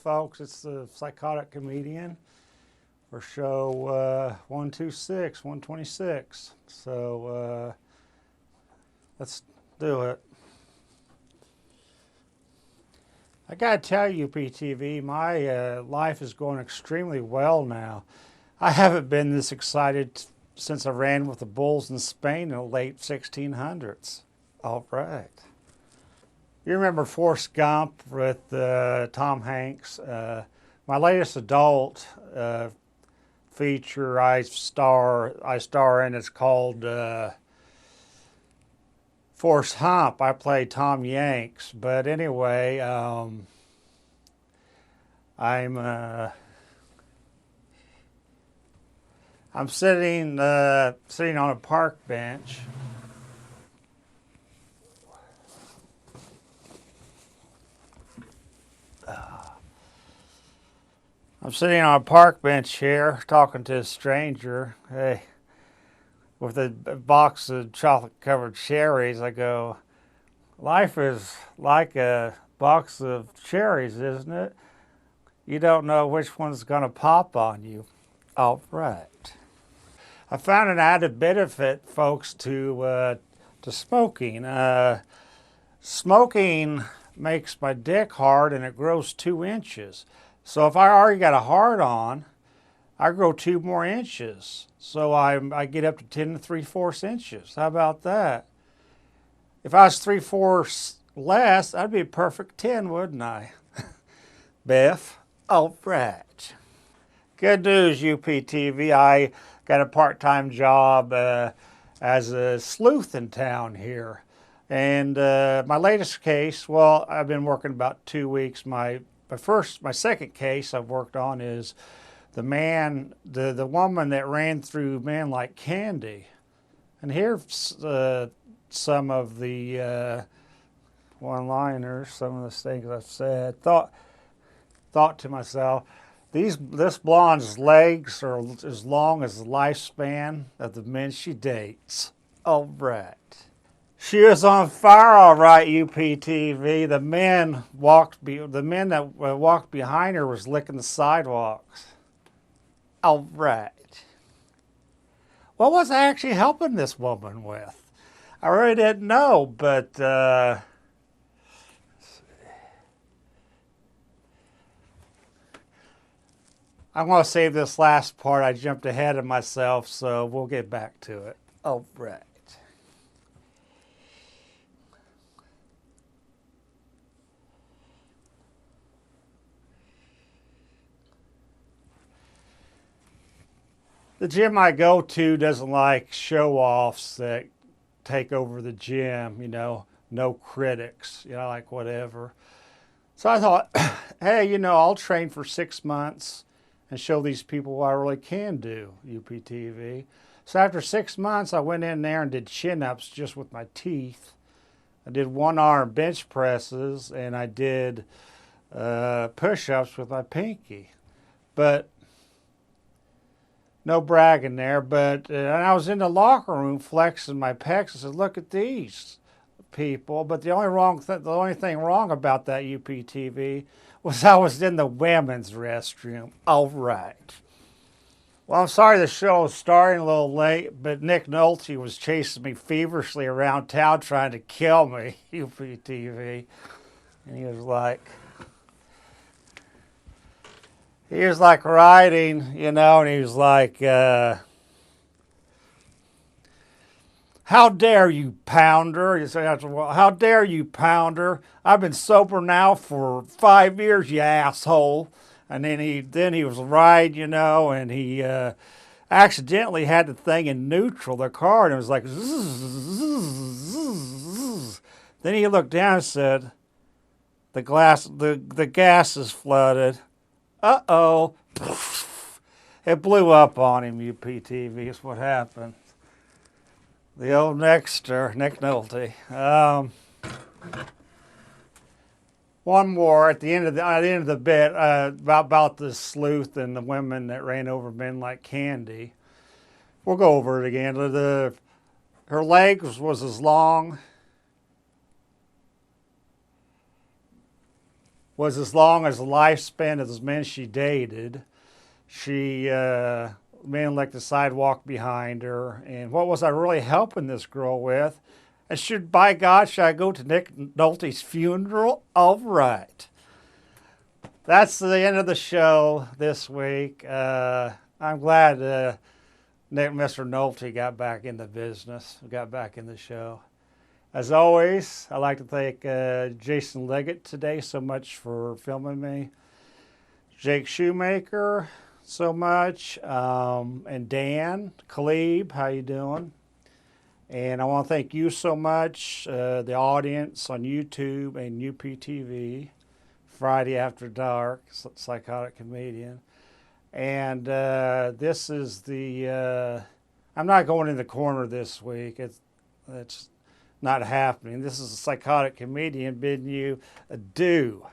folks. It's the Psychotic Comedian for show 126. So let's do it. I gotta tell you, PTV, my life is going extremely well now. I haven't been this excited since I ran with the Bulls in Spain in the late 1600s. All right. You remember Forrest Gump with Tom Hanks? My latest adult feature I star in is called Forrest Hump. I play Tom Yanks, but anyway, I'm sitting on a park bench. I'm sitting on a park bench here talking to a stranger. Hey, with a box of chocolate-covered cherries. I go, life is like a box of cherries, isn't it? You don't know which one's going to pop on you. All right. I found an added benefit, folks, to smoking. Smoking makes my dick hard and it grows 2 inches. So if I already got a hard on, I grow 2 more inches. So I get up to 10 3/4 inches. How about that? If I was 3/4 less, I'd be a perfect 10, wouldn't I? Biff? All right. Good news, UPTV. I got a part-time job as a sleuth in town here. And my latest case, well, I've been working about 2 weeks. My second case I've worked on is the woman that ran through men like candy. And here's some of the one-liners, some of the things I've said. Thought to myself, this blonde's legs are as long as the lifespan of the men she dates. All right. She was on fire, all right, UPTV. The men that walked behind her was licking the sidewalks. All right. What was I actually helping this woman with? I really didn't know, but I'm going to save this last part. I jumped ahead of myself, so we'll get back to it. All right. The gym I go to doesn't like show-offs that take over the gym, no critics, like whatever. So I thought, hey, I'll train for 6 months and show these people what I really can do, UPTV. So after 6 months, I went in there and did chin-ups just with my teeth. I did one-arm bench presses, and I did push-ups with my pinky. But no bragging there, but and I was in the locker room flexing my pecs. I said, look at these people. But the only thing wrong about that, UPTV, was I was in the women's restroom. All right. Well, I'm sorry the show was starting a little late, but Nick Nolte was chasing me feverishly around town trying to kill me, UPTV. And he was like riding, and he was like, how dare you, pounder? He said, well, how dare you, pounder? I've been sober now for 5 years, you asshole. And then he was riding, and he accidentally had the thing in neutral, the car, and it was like, zzz, zzz, zzz. Then he looked down and said, the gas is flooded. Uh-oh. It blew up on him, UPTV, is what happened. The old Nexter, Nick Nolte. One more at the end of the bit about the sleuth and the women that ran over men like candy. We'll go over it again. Her legs was as long was as long as the lifespan of the men she dated. She men licked the sidewalk behind her. And what was I really helping this girl with? And by God, should I go to Nick Nolte's funeral? All right. That's the end of the show this week. I'm glad Mr. Nolte got back in the business, got back in the show. As always, I'd like to thank Jason Leggett today so much for filming me. Jake Shoemaker, so much. And Dan Kaleb, how you doing? And I want to thank you so much, the audience on YouTube and UPTV, Friday After Dark, Psychotic Comedian. And this is the, I'm not going in the corner this week. It's not happening. This is a Psychotic Comedian bidding you adieu.